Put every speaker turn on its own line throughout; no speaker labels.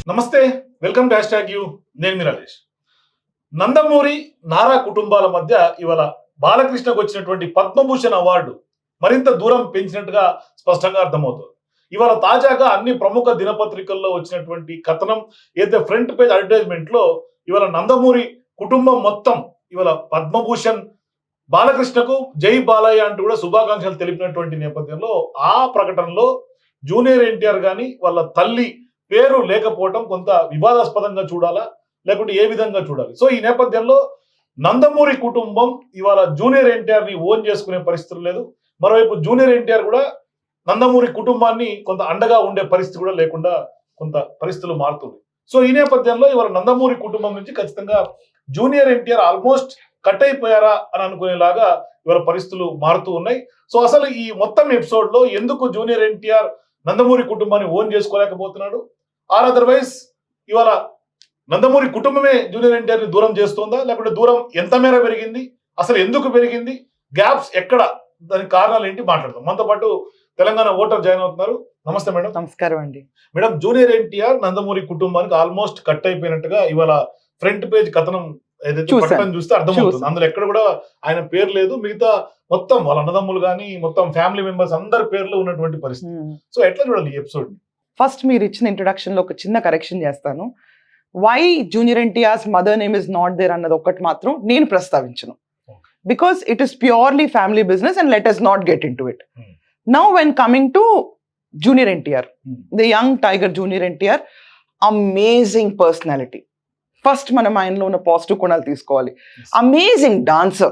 నమస్తే, welcome to #you. నేను మీ రాజేష్. నందమూరి నారా కుటుంబాల మధ్య ఇవాళ బాలకృష్ణకు వచ్చినటువంటి పద్మభూషణ్ అవార్డు మరింత దూరం పెంచినట్టుగా స్పష్టంగా అర్థమవుతుంది. ఇవాళ తాజాగా అన్ని ప్రముఖ దినపత్రికల్లో వచ్చినటువంటి కథనం ఏదైతే ఫ్రంట్ పేజ్ అడ్వర్టైజ్మెంట్ లో ఇవాళ నందమూరి కుటుంబం మొత్తం ఇవాళ పద్మభూషణ్ బాలకృష్ణకు జై బాలయ్య అంటూ కూడా శుభాకాంక్షలు తెలిపినటువంటి నేపథ్యంలో ఆ ప్రకటనలో జూనియర్ ఎన్టీఆర్ గాని వాళ్ళ తల్లి పేరు లేకపోవటం కొంత వివాదాస్పదంగా చూడాలా, లేకుంటే ఏ విధంగా చూడాలి? సో ఈ నేపథ్యంలో నందమూరి కుటుంబం ఇవాళ జూనియర్ ఎన్టీఆర్ ని ఓన్ చేసుకునే పరిస్థితులు లేదు. మరోవైపు జూనియర్ ఎన్టీఆర్ కూడా నందమూరి కుటుంబాన్ని కొంత అండగా ఉండే పరిస్థితి కూడా లేకుండా కొంత పరిస్థితులు మారుతుంది. సో ఈ నేపథ్యంలో ఇవాళ నందమూరి కుటుంబం నుంచి ఖచ్చితంగా జూనియర్ ఎన్టీఆర్ ఆల్మోస్ట్ కట్ అయిపోయారా అని అనుకునేలాగా ఇవాళ పరిస్థితులు మారుతూ ఉన్నాయి. సో అసలు ఈ మొత్తం ఎపిసోడ్ లో ఎందుకు జూనియర్ ఎన్టీఆర్ నందమూరి కుటుంబాన్ని ఓన్ చేసుకోలేకపోతున్నాడు, ఆర్ అదర్వైజ్ ఇవాళ నందమూరి కుటుంబమే జూనియర్ ఎన్టీఆర్ ని దూరం చేస్తుందా, లేకుంటే దూరం ఎంత మేర పెరిగింది, అసలు ఎందుకు పెరిగింది, గ్యాప్స్ ఎక్కడ, దానికి కారణాలు ఏంటి మాట్లాడతాం. మనతో పాటు తెలంగాణ ఓటర్ జాయిన్ అవుతున్నారు. నమస్తే మేడం.
నమస్కారం అండి.
మేడం, జూనియర్ ఎన్టీఆర్ నందమూరి కుటుంబానికి ఆల్మోస్ట్ కట్ అయిపోయినట్టుగా ఇవాళ ఫ్రంట్ పేజ్ కథనం ఏదైతే పట్టణం చూస్తే అర్థమవుతుంది. అందులో ఎక్కడ కూడా ఆయన పేరు లేదు, మిగతా మొత్తం వాళ్ళ అన్నదమ్ములు కానీ మొత్తం ఫ్యామిలీ మెంబర్స్ అందరి పేర్లు ఉన్నటువంటి పరిస్థితి. సో ఎట్లా చూడాలి ఈ ఎపిసోడ్?
ఫస్ట్ మీరు ఇచ్చిన ఇంట్రొడక్షన్ లో ఒక చిన్న కరెక్షన్ చేస్తాను. Why junior NTR's mother name is not there అన్నది ఒక్కటి మాత్రం నేను ప్రస్తావించను, because it is purely family business and let us not get into it. Now when coming to junior NTR, the young tiger junior NTR, amazing personality. First మనం ఆయనలో ఉన్న positive గుణాలు తీసుకోవాలి. Amazing dancer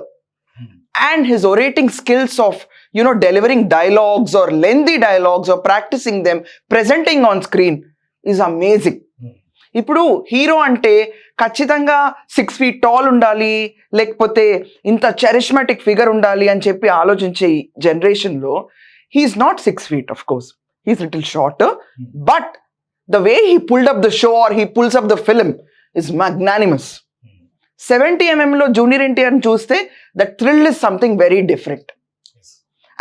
and his orating skills of delivering dialogues or lengthy dialogues or practising them, presenting on screen is amazing. ఇప్పుడు hero అంటే ఖచ్చితంగా 6 feet tall ఉండాలి, లేకపోతే ఇంత చరిష్మాటిక్ ఫిగర్ ఉండాలి అని చెప్పి ఆలోచించే జనరేషన్లో he's not 6 feet, of course. He's little shorter, but the way he pulled up the show or he pulls up the film is magnanimous. 70 mm లో జూనియర్ ఎన్టీఆర్ చూస్తే the thrill is something very different.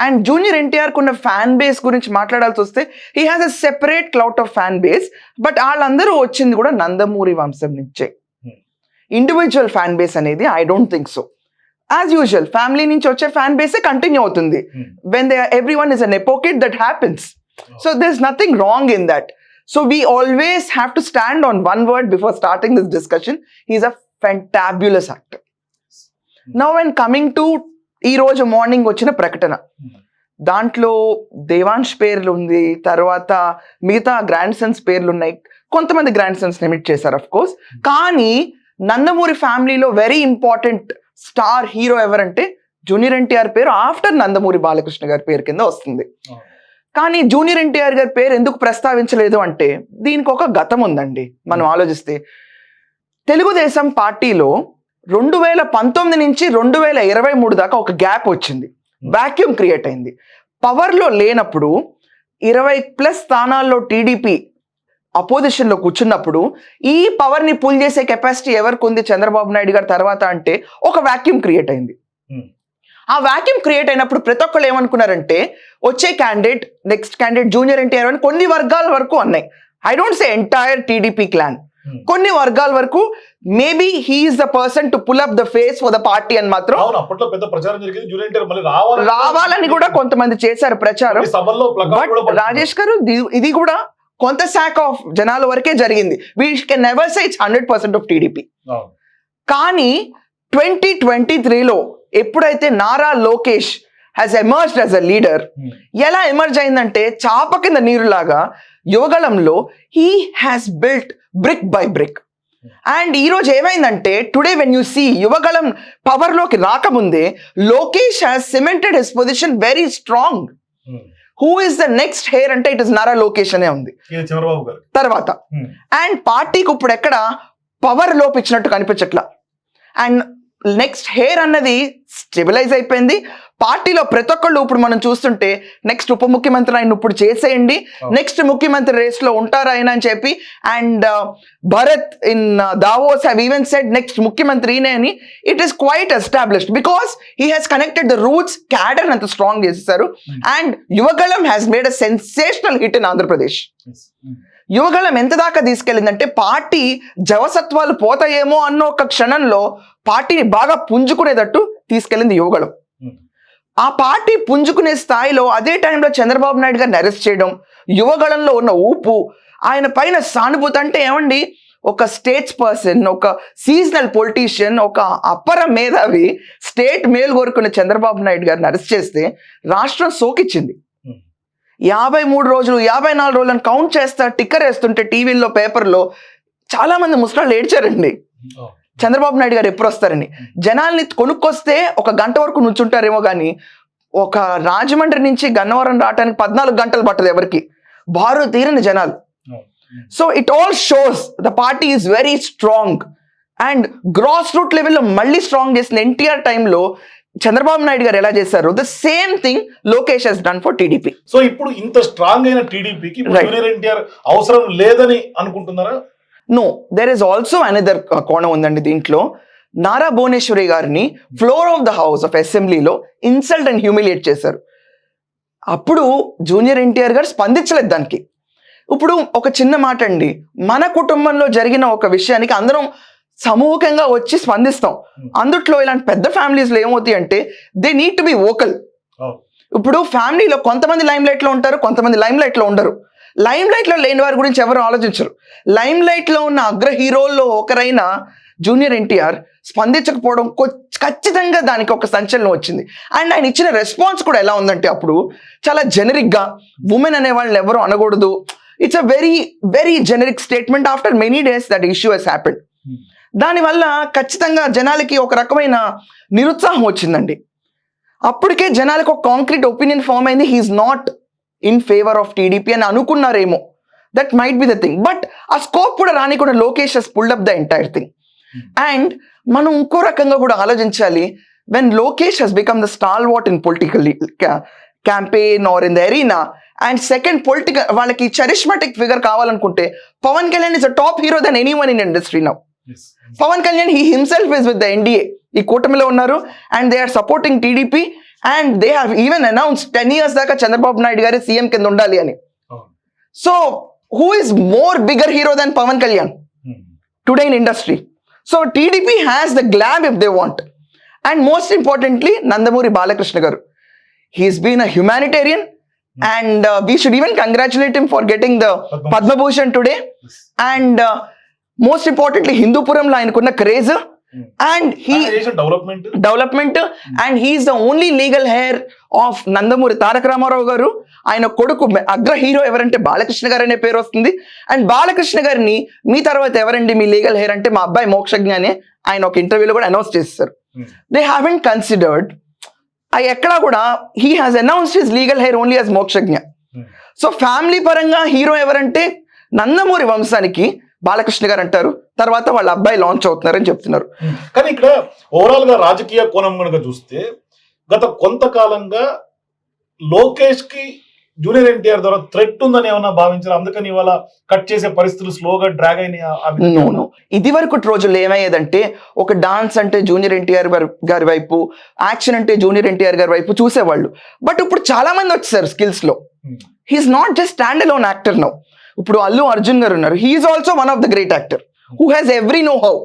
And junior NTR కున్న fan base గురించి మాట్లాడాల్సి వస్తే he has a separate clout of fan base, but వాళ్ళందరూ వచ్చింది కూడా నందమూరి వంశం నుంచే. ఇండివిజువల్ ఫ్యాన్ బేస్ అనేది I don't think so. As usual family నుంచి వచ్చే ఫ్యాన్ బేసే కంటిన్యూ అవుతుంది. When they every one is an advocate that happens. So there is nothing wrong in that. So we always have to stand on one word before starting this discussion. He's a fantabulous actor. Now when coming to ఈ రోజు morning వచ్చిన ప్రకటన, దాంట్లో దేవాంశ్ పేర్లు ఉంది, తర్వాత మిగతా grand Sons పేర్లు ఉన్నాయి. కొంతమంది గ్రాండ్ సన్స్ నిమిట్ చేశారు అఫ్ కోర్స్, కానీ నందమూరి ఫ్యామిలీలో వెరీ ఇంపార్టెంట్ స్టార్ హీరో ఎవరంటే జూనియర్ ఎన్టీఆర్ పేరు ఆఫ్టర్ నందమూరి బాలకృష్ణ గారి పేరు కింద వస్తుంది. కానీ జూనియర్ ఎన్టీఆర్ గారి పేరు ఎందుకు ప్రస్తావించలేదు అంటే దీనికి ఒక గతం ఉందండి. మనం ఆలోచిస్తే తెలుగుదేశం పార్టీలో 2019 నుంచి 2023 దాకా ఒక గ్యాప్ వచ్చింది, వాక్యూమ్ క్రియేట్ అయింది. పవర్లో లేనప్పుడు 20+ స్థానాల్లో టీడీపీ అపోజిషన్లో కూర్చున్నప్పుడు ఈ పవర్ని పుల్ చేసే కెపాసిటీ ఎవరికి ఉంది చంద్రబాబు నాయుడు గారి తర్వాత అంటే ఒక వాక్యూమ్ క్రియేట్ అయింది. ఆ వాక్యూమ్ క్రియేట్ అయినప్పుడు ప్రతి ఒక్కళ్ళు ఏమనుకున్నారంటే వచ్చే candidate next candidate junior NTR అని కొన్ని వర్గాల వరకు అన్నాయి. I don't say entire TDP clan, కొన్ని వర్గాల వరకు maybe he's the person to pull up the face for the party అని మాత్రం రావాలని కూడా కొంతమంది చేశారు ప్రచారం. బట్ రాజేష్ గారు ఇది కూడా కొంత శాఖ ఆఫ్ జనాల వరకే జరిగింది. We can never say it's 100% of TDP. కానీ 2023లో ఎప్పుడైతే Nara Lokesh has emerged as a leader, ఎలా ఎమర్జ్ అయిందంటే చాప కింద నీరులాగా యువగళంలో he has built brick by brick. And ఈరోజు ఏమైందంటే today when you see Yuvagalam పవర్లోకి రాకముందే Lokesh has cemented his position very strong. Who is the next heir అంటే ఇట్ ఇస్ నారా లోకేష్ అనే ఉంది తర్వాత. అండ్ పార్టీకి ఇప్పుడు ఎక్కడ పవర్ లోపించినట్టు కనిపించట్లా. అండ్ నెక్స్ట్ హెయిర్ అన్నది స్టెబిలైజ్ అయిపోయింది. పార్టీలో ప్రతి ఒక్కళ్ళు ఇప్పుడు మనం చూస్తుంటే నెక్స్ట్ ఉప ముఖ్యమంత్రి ఆయన ఇప్పుడు చేసేయండి, నెక్స్ట్ ముఖ్యమంత్రి రేస్ లో ఉంటారు ఆయన అని చెప్పి. And Bharat in Davos have even said next ముఖ్యమంత్రి అని. It is quite established because he has connected the roots. Cadre అంత స్ట్రాంగ్ చేసేసారు. And Yuvagalam has made a sensational hit in Andhra Pradesh. Yuvagalam ఎంత దాకా తీసుకెళ్ళిందంటే పార్టీ జవసత్వాలు పోతాయేమో అన్న ఒక క్షణంలో పార్టీని బాగా పుంజుకునేటట్టు తీసుకెళ్ళింది యువగళం. ఆ పార్టీ పుంజుకునే స్థాయిలో అదే టైంలో చంద్రబాబు నాయుడు గారిని అరెస్ట్ చేయడం, యువగళంలో ఉన్న ఊపు, ఆయన పైన సానుభూతి. అంటే ఏమండి, ఒక స్టేట్స్ పర్సన్, ఒక సీజనల్ పొలిటీషియన్, ఒక అపర మేధావి స్టేట్ మేలు కోరుకున్న చంద్రబాబు నాయుడు గారిని అరెస్ట్ చేస్తే రాష్ట్రం సోకిచ్చింది. 53 రోజులు 54 రోజులను కౌంట్ చేస్తా టిక్కర్ వేస్తుంటే టీవీల్లో పేపర్లో చాలా మంది ముసలాళ్ళు ఏడ్చారండి. చంద్రబాబు నాయుడు గారు ఎప్పుడు వస్తారని. జనాల్ని కొనుక్కొస్తే 1 గంట వరకు నుంచుంటారేమో కానీ ఒక రాజమండ్రి నుంచి గన్నవరం రావడానికి 14 గంటలు పట్టదు ఎవరికి, బారు తీరని జనాలు. So it all shows the party is very strong and grass root లెవెల్లో మళ్ళీ స్ట్రాంగ్ చేసిన ఎన్టీఆర్ టైంలో చంద్రబాబు నాయుడు గారు ఎలా చేశారు, the same thing Lokesh he's done for TDP.
So ఇప్పుడు ఇంత స్ట్రాంగ్ అయిన టీడీపీకి జూనియర్ ఎన్టీఆర్ అవసరం లేదని అనుకుంటున్నారా?
No, there is also another కోణం ఉందండి దీంట్లో. నారా భువనేశ్వరి గారిని floor of the house of అసెంబ్లీలో ఇన్సల్ట్ అండ్ హ్యూమిలియేట్ చేశారు. అప్పుడు జూనియర్ ఎన్టీఆర్ గారు స్పందించలేదు దానికి. ఇప్పుడు ఒక చిన్న మాట అండి, మన కుటుంబంలో జరిగిన ఒక విషయానికి అందరం సమూహంగా వచ్చి స్పందిస్తాం. అందుట్లో ఇలాంటి పెద్ద ఫ్యామిలీస్లో ఏమవుతాయి అంటే they need to be vocal. ఇప్పుడు ఫ్యామిలీలో కొంతమంది లైమ్ లైట్లో ఉంటారు, కొంతమంది లైమ్ లైట్లో ఉండరు. లైమ్ లైట్లో లేని వారి గురించి ఎవరు ఆలోచించరు. లైమ్ లైట్లో ఉన్న అగ్ర హీరోల్లో ఒకరైన జూనియర్ ఎన్టీఆర్ స్పందించకపోవడం ఖచ్చితంగా దానికి ఒక సంచలనం వచ్చింది. అండ్ ఆయన ఇచ్చిన రెస్పాన్స్ కూడా ఎలా ఉందంటే అప్పుడు చాలా జెనరిక్గా, ఉమెన్ అనే వాళ్ళని ఎవరు అనకూడదు, it's a very very generic statement after many days that issue he's happened. దానివల్ల ఖచ్చితంగా జనాలకి ఒక రకమైన నిరుత్సాహం వచ్చిందండి. అప్పటికే జనాలకు ఒక కాంక్రీట్ ఒపీనియన్ ఫామ్ అయింది, he's not in favour of TDP అని అనుకున్నారేమో. That might be the thing. But ఆ స్కోప్ కూడా రాని కూడా Lokesh has pulled up the entire thing. And మనం ఇంకో రకంగా కూడా ఆలోచించాలి. When Lokesh has become the stalwart in political campaign or in the arena, and second political వాళ్ళకి చరిష్మాటిక్ ఫిగర్ కావాలనుకుంటే Pawan Kalyan is a top hero than anyone in industry now. Pawan Kalyan he himself is with the NDA, ఈ కూటమిలో ఉన్నారు and they are supporting TDP and they have even announce 10 years దాకా చంద్రబాబు నాయుడు గారి CM కింద ఉండాలి అని. So who is more bigger hero than Pawan Kalyan today in industry? So TDP has the glam if they want. And most importantly Nandamuri Balakrishna garu, he's been a humanitarian and we should even congratulate him for getting the Padma Bhushan today. And most importantly Hindupuramlo ayakuన్న craze and he development and he is the only legal heir of Nandamuri Tarak Ramarao garu. ఆయన కొడుకు అగ్ర hero ఎవరంటే బాలకృష్ణ గారు అనే పేరు వస్తుంది. And Balakrishna గారిని మీ తర్వాత ఎవరండి మీ లీగల్ హెయిర్ అంటే మా అబ్బాయి మోక్షజ్ఞ అని ఆయన ఒక ఇంటర్వ్యూలో కూడా అనౌన్స్ చేస్తారు. దే హ్యావెంట్ కన్సిడర్డ్ ఎక్కడా కూడా he has announced his legal heir only as Mokshagna. So family పరంగా హీరో ఎవరంటే నందమూరి వంశానికి బాలకృష్ణ గారు అంటారు, తర్వాత వాళ్ళ అబ్బాయి లాంచ్ అవుతున్నారని చెప్తున్నారు.
కానీ ఇక్కడ ఓవరాల్ గా రాజకీయ కోణం కనుక చూస్తే గత కొంతకాలంగా లోకేష్ కి జూనియర్ ఎన్టీఆర్ ద్వారా థ్రెట్ ఉందని ఏమన్నా భావించారు, అందుకని ఇవాళ కట్ చేసే పరిస్థితులు స్లోగా డ్రాగ్ అయినాయి.
ఇది వరకు రోజుల్లో ఏమయ్యేదంటే ఒక డాన్స్ అంటే జూనియర్ ఎన్టీఆర్ గారి వైపు, యాక్షన్ అంటే జూనియర్ ఎన్టీఆర్ గారి వైపు చూసేవాళ్ళు. బట్ ఇప్పుడు చాలా మంది వచ్చేసారు స్కిల్స్ లో. He's not just stand alone actor now. ఇప్పుడు అల్లు అర్జున్ గారు ఉన్నారు, he's also one of the great actor who has every know how.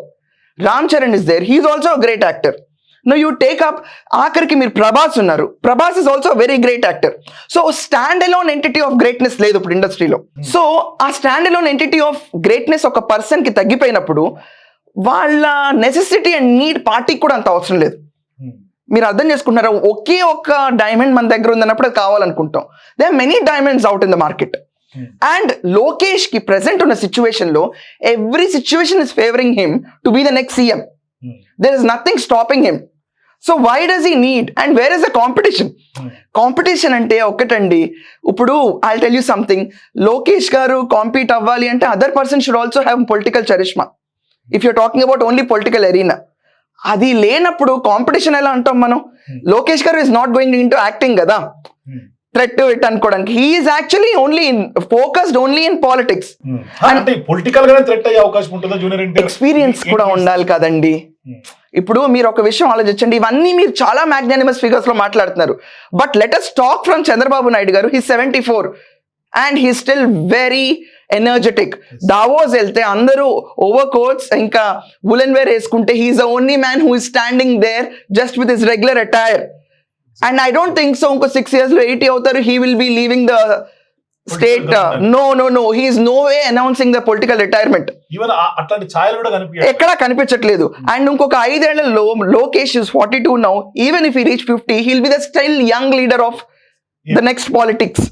Ram Charan is there, he's also a great actor. No, you take up ఆఖరికి మీరు ప్రభాస్ ఉన్నారు, Prabhas is also very great actor. So stand alone entity of greatness లేదు ఇప్పుడు ఇండస్ట్రీలో. So ఆ stand alone entity of greatness ఒక person కి తగ్గిపోయినప్పుడు వాళ్ళ నెసెసిటీ అండ్ నీడ్ పార్టీకి కూడా అంత అవసరం లేదు. మీరు అర్థం చేసుకుంటున్నారా? ఒకే ఒక్క డైమండ్ మన దగ్గర ఉందన్నప్పుడు అది కావాలనుకుంటాం. They are many diamonds out in the market. And Lokesh కి ప్రెసెంట్ ఉన్న సిచ్యువేషన్ లో every situation is favouring him to be the next CM. There is nothing stopping him. So why does he need and where is the competition? Competition అంటే ఒక్కటండి, ఇప్పుడు I tell you something, Lokesh garu compete అవ్వాలి అంటే other person should also have political charisma. If you're talking about only political arena, అది లేనప్పుడు competition ఎలా అంటాం మనం? లోకేష్ గారు is not going in to acting కదా థ్రెట్ ఇట్ అనుకోవడానికి. He is actually only focused only in politics.
అంటే political గా థ్రెట్ అయ్యే అవకాశం ఉంటుందా జూనియర్ ఎన్టీఆర్?
ఎక్స్పీరియన్స్ కూడా ఉండాలి కదండి. ఇప్పుడు మీరు ఒక విషయం ఆలోచించండి, ఇవన్నీ మీరు చాలా మ్యాగ్నానిమస్ ఫిగర్స్ లో మాట్లాడుతున్నారు. But let us talk from Chandrababu Naidu garu. He 74 and he still very energetic. Davos వెళ్తే అందరూ ఓవర్ కోట్స్ ఇంకా వులెన్ వేర్ వేసుకుంటే he's the only man who is standing there just with his regular attire. And I don't think so ఇంకో 6 years లో 80 అవుతారు, he will be leaving the state. No he is no way announcing the political retirement.
Even అట్లాంటి ఛాయలు కూడా కనిపించాయి,
ఎక్కడా కనిపించట్లేదు. And ఇంకొక 5 ఏళ్లలో Lokesh is 42 now. Even if he reach 50, he'll be the still young leader of the next politics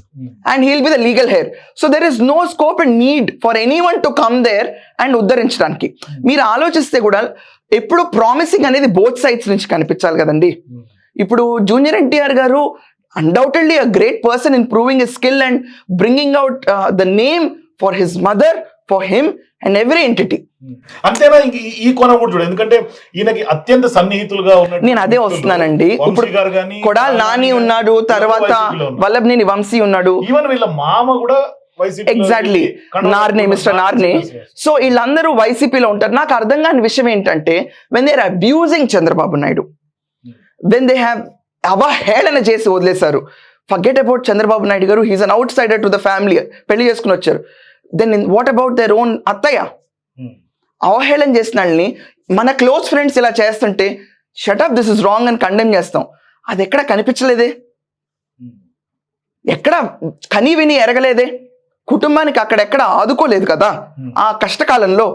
and he'll be the legal heir. So there is no scope and need for anyone to come there and ఉద్ధరించడానికి. మీరు ఆలోచిస్తే కూడా ఎప్పుడు promising అనేది both sides నుంచి కనిపించాలి కదండి. ఇప్పుడు జూనియర్ ఎన్టీఆర్ గారు undoubtedly a great person in proving his skill and bringing out the name for his mother, for him and every entity.
అంతేనా? ఇంక ఈ కోణం కూడా చూడు, ఎందుకంటే ఈయనకి అత్యంత సన్నిహితులుగా ఉన్న
నేను అదే వస్తున్నానండి. ఇప్పుడు కొడాలి నాని ఉన్నాడు, తర్వాత వల్లభనేని వంశీ ఉన్నాడు,
ఈవెన్ వీళ్ళ మామ కూడా YCP.
Exactly, Narne, mister Narne. So వీళ్ళందరూ వైసీపీలో ఉంటారు. నాకు అర్థం కాని విషయం ఏంటంటే when they are abusing Chandrababu Naidu, when they have అవహేళన చేసి వదిలేశారు. Forget about Chandrababu Naidu garu, he's an outsider to the family, పెళ్లి చేసుకుని వచ్చారు. Then what about their own అత్తయ్య? అవహేళన చేసిన వాళ్ళని మన క్లోజ్ ఫ్రెండ్స్ ఇలా చేస్తుంటే షటప్, దిస్ ఇస్ రాంగ్ అని కండెమ్ చేస్తాం. అది ఎక్కడ కనిపించలేదే, ఎక్కడ కని విని ఎరగలేదే, కుటుంబానికి అక్కడెక్కడ ఆదుకోలేదు కదా ఆ కష్టకాలంలో.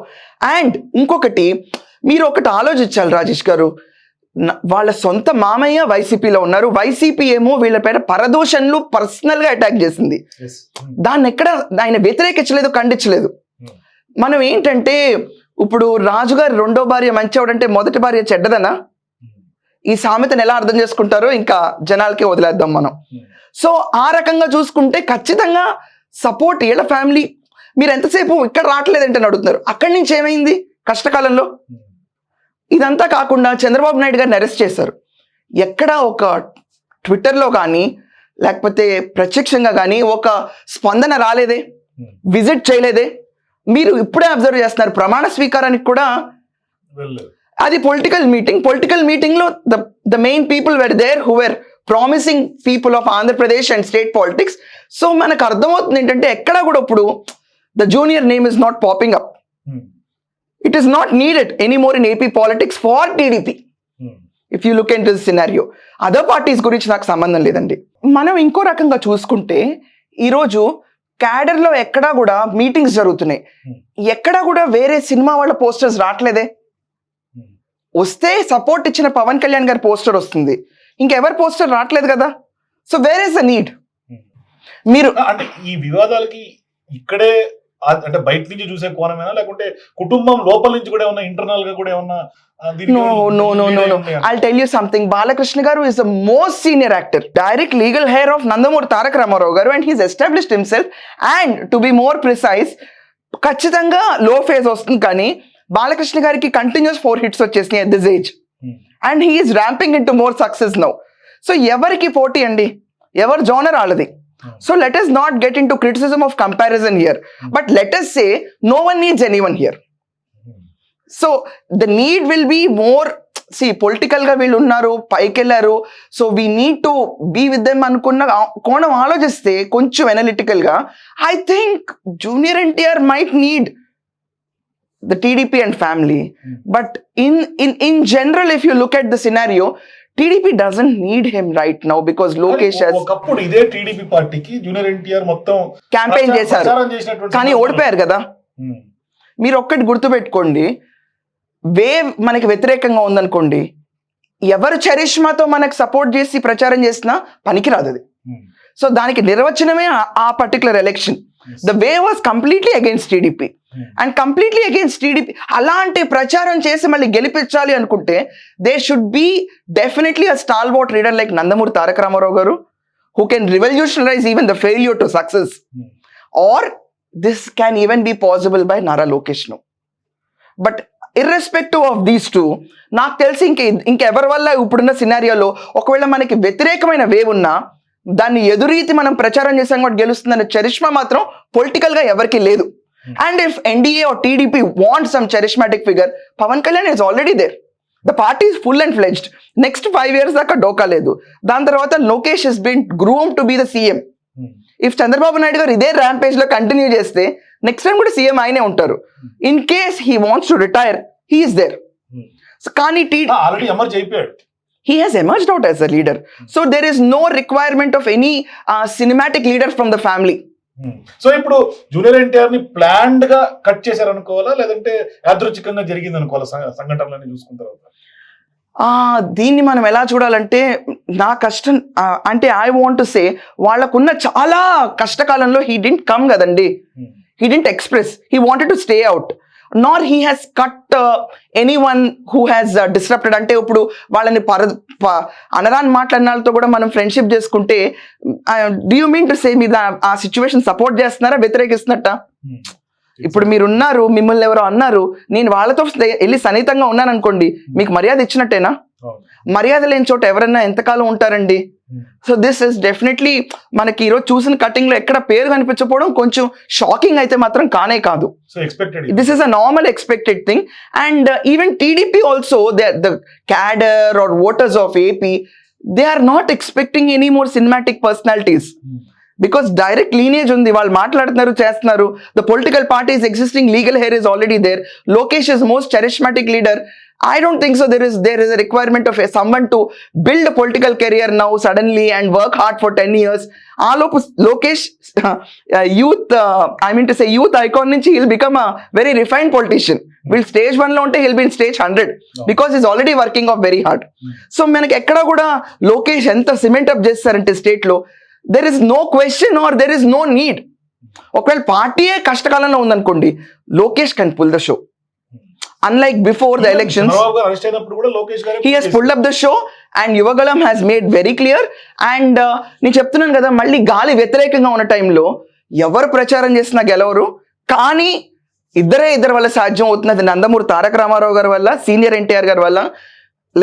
అండ్ ఇంకొకటి మీరు ఒకటి ఆలోచించాలి రాజేష్ గారు, వాళ్ళ సొంత మామయ్య వైసీపీలో ఉన్నారు, వైసీపీ ఏమో వీళ్ళ పేర పరదూషణలు పర్సనల్ గా అటాక్ చేసింది. దాన్ని ఎక్కడ ఆయన వ్యతిరేకించలేదు, ఖండించలేదు. మనం ఏంటంటే ఇప్పుడు రాజుగారి రెండో భార్య మంచివాడంటే మొదటి భార్య చెడ్డదనా? ఈ సామెతను ఎలా అర్థం చేసుకుంటారో ఇంకా జనాలకే వదిలేద్దాం మనం. సో ఆ రకంగా చూసుకుంటే ఖచ్చితంగా సపోర్ట్ వీళ్ళ ఫ్యామిలీ. మీరు ఎంతసేపు ఇక్కడ రావట్లేదంటే అడుగుతున్నారు, అక్కడి నుంచి ఏమైంది కష్టకాలంలో? ఇదంతా కాకుండా చంద్రబాబు నాయుడు గారిని అరెస్ట్ చేశారు. ఎక్కడ ఒక ట్విట్టర్లో కానీ లేకపోతే ప్రత్యక్షంగా కానీ ఒక స్పందన రాలేదే, విజిట్ చేయలేదే. మీరు ఇప్పుడే అబ్జర్వ్ చేస్తున్నారు, ప్రమాణ స్వీకారానికి కూడా అది పొలిటికల్ మీటింగ్లో the main people were there who were promising people of Andhra Pradesh and state politics. So మనకు అర్థమవుతుంది ఏంటంటే ఎక్కడ కూడా ఇప్పుడు the junior name is not popping up. It is not needed anymore in AP politics for TDP. If you look into the scenario, other parties గురించి నాకు సంబంధం లేదండి. మనం ఇంకో రకంగా చూసుకుంటే ఈరోజు క్యాడర్లో ఎక్కడా కూడా మీటింగ్స్ జరుగుతున్నాయి, ఎక్కడా కూడా వేరే సినిమా వాళ్ళ పోస్టర్స్ రావట్లేదే. వస్తే సపోర్ట్ ఇచ్చిన పవన్ కళ్యాణ్ గారి పోస్టర్ వస్తుంది, ఇంకెవరి పోస్టర్ రావట్లేదు కదా. So where is the need? మీరు
అంటే ఈ వివాదాలకి ఇక్కడే అంటే బయట నుంచి చూసే కోణమేనా, లేకుంటే కుటుంబం లోపల నుంచి కూడా ఏమన్నా ఇంటర్నల్ గా కూడా ఏమన్నా?
No. I'll tell you something. Balakrishna garu is the most senior actor, direct legal heir of Nandamuri Tarak Ramarao garu, and he's established himself. And to be more precise, ఖచ్చితంగా లో ఫేజ్ వస్తుంది, కానీ బాలకృష్ణ గారికి continuous 4 hits వచ్చేసినాయి at this age. And he is ramping into more success now. So ఎవరికి పోటీ అండి? ఎవరు జోనర్ వాళ్ళది. So let us not get into criticism of comparison here, but let us say no one needs anyone here. So the need will be more, see, political ga veelu unnaru, paikellaru, so we need to be with them anukunna konam aalojiste koncham analytical ga. I think Junior NTR might need the TDP and family, but in general, if you look at the scenario, TDP doesn't need him right now because Lokesh has
ఒకప్పుడు ఇదే TDP పార్టీకి junior NTR మొత్తం
campaign చేశారు, కానీ ఓడిపోయారు కదా. మీరు ఒక్కటి గుర్తుపెట్టుకోండి, వేవ్ మనకి వ్యతిరేకంగా ఉందనుకోండి, ఎవరు చరిష్మాతో మనకు సపోర్ట్ చేసి ప్రచారం చేసినా పనికిరాదు అది. సో దానికి నిర్వచనమే ఆ particular election. The wave was completely against TDP and completely against TDP. అలాంటి ప్రచారం చేసి మళ్ళీ గెలిపించాలి అనుకుంటే they should be definitely a stalwart leader like Nandamuri Taraka Ramarao garu, who can revolutionize even the failure to success. Or this can even be possible by Nara Lokesh now. But irrespective of these two, నాకు తెలిసి ఇంకెవరి వల్ల ఇప్పుడున్న సినారియోలో ఒకవేళ మనకి వ్యతిరేకమైన wave ఉన్నా దాన్ని ఎదురీతి మనం ప్రచారం చేసాం కూడా గెలుస్తుందనే చరిష్మా మాత్రం పొలిటికల్ గా ఎవరికి లేదు. And if NDA or TDP want some charismatic figure, Pawan Kalyan is already there. The party is full and fledged. Next 5 years దాకా డోకా లేదు. దాని తర్వాత Lokesh has been groomed to be the CM. If Chandrababu Naidu గారు ఇదే ర్యాంపేజ్ లో కంటిన్యూ చేస్తే నెక్స్ట్ టైం కూడా సీఎం ఆయనే ఉంటారు. In case he wants to retire, he is there. కానీ
ఆల్రెడీ ఎమర్జ్ అయిపోయాడు.
he has emerged out as a leader. So there is no requirement of any cinematic leader from the family.
So ఇప్పుడు junior NTR ని planned గా cut చేశారు అనుకోవాలా, లేదంటే యాదృచ్ఛికంగా జరిగింది అనుకోవాలా సంఘటనలన్నీ చూసుకున్న తర్వాత?
దీన్ని మనం ఎలా చూడాలంటే, నా కష్టం అంటే ఐ వాంట్ టు సే, వాళ్ళకున్న చాలా కష్టకాలంలో హీ డింట్ కమ్ కదండి, he didn't express, he wanted to stay out. Nar he has cut any one who has disrupted. అంటే ఇప్పుడు వాళ్ళని అనరాని మాట్లాడినాలతో కూడా మనం ఫ్రెండ్షిప్ చేసుకుంటే, do you mean to say మీద ఆ సిచ్యువేషన్ సపోర్ట్ చేస్తున్నారా, వ్యతిరేకిస్తున్నట్ట? ఇప్పుడు మీరున్నారు, మిమ్మల్ని ఎవరో అన్నారు, నేను వాళ్ళతో వెళ్ళి సన్నిహితంగా ఉన్నాను అనుకోండి, మీకు మర్యాద ఇచ్చినట్టేనా? మర్యాద లేని చోట ఎవరన్నా ఎంతకాలం ఉంటారండి? సో దిస్ ఇస్ డెఫినెట్లీ మనకి ఈరోజు చూసిన కటింగ్ లో ఎక్కడ పేరు కనిపించకపోవడం కొంచెం షాకింగ్ అయితే మాత్రం కానే కాదు. This is a normal expected thing. And even TDP also, the cadre or voters of AP, they are not expecting any more cinematic personalities. Because direct lineage ఉంది, వాళ్ళు మాట్లాడుతున్నారు, చేస్తున్నారు. The political parties existing, legal heir is already there. Lokesh is most charismatic leader. I don't think so. There is a requirement of someone to build a political career now suddenly and work hard for 10 years. Lokesh, youth, I mean to say youth icon nunchi he'll become a very refined politician. Will stage 1 lo unte he'll be in stage 100 because he's already working off very hard. So manaki ekkada kuda Lokesh enta cement up chestarante state lo, there is no question or there is no need. ఒకవేళ పార్టీయే కష్టకాలంలో ఉందనుకోండి, Lokesh can pull the show. Unlike before the elections, he has pulled up the show and Yuvagalam has made very clear. And నేను చెప్తున్నాను కదా, మళ్ళీ గాలి వ్యతిరేకంగా ఉన్న టైంలో ఎవరు ప్రచారం చేసినా గెలవరు. కానీ ఇద్దరు వల్ల సాధ్యం అవుతున్నది, నందమూరి తారక రామారావు గారి వల్ల, సీనియర్ ఎన్టీఆర్ గారి వల్ల,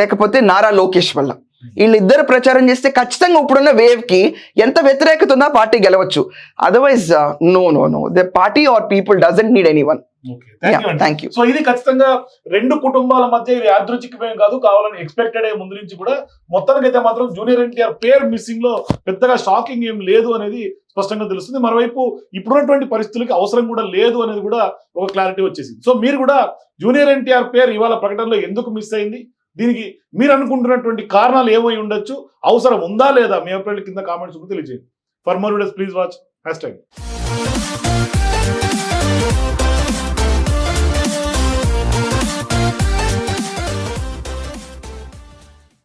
లేకపోతే నారా లోకేష్ వల్ల. వీళ్ళిద్దరు ప్రచారం చేస్తే ఖచ్చితంగా ఇప్పుడున్న వేవ్ కి ఎంత వ్యతిరేకత ఉందో పార్టీ గెలవచ్చు. Otherwise know the party or people doesn't need anyone.
Thank you. So ఇది ఖచ్చితంగా రెండు కుటుంబాల మధ్య ఇది యాదృచ్ఛికమేం కాదు, కావాలని ఎక్స్పెక్టెడ్ అయ్యే ముందు నుంచి కూడా. మొత్తానికైతే మాత్రం జూనియర్ ఎన్టీఆర్ పేరు మిస్సింగ్ లో పెద్దగా షాకింగ్ ఏం లేదు అనేది స్పష్టంగా తెలుస్తుంది. మరోవైపు ఇప్పుడున్నటువంటి పరిస్థితులకి అవసరం కూడా లేదు అనేది కూడా ఒక క్లారిటీ వచ్చేసింది. సో మీరు కూడా జూనియర్ ఎన్టీఆర్ పేరు ఇవాళ ప్రకటనలో ఎందుకు మిస్ అయింది, దీనికి మీరు అనుకుంటున్నటువంటి కారణాలు ఏమై ఉండొచ్చు, అవసరం ఉందా లేదా, మీ అభిప్రాయాలు కింద కామెంట్స్ తెలియజేయండి. For more videos please watch #.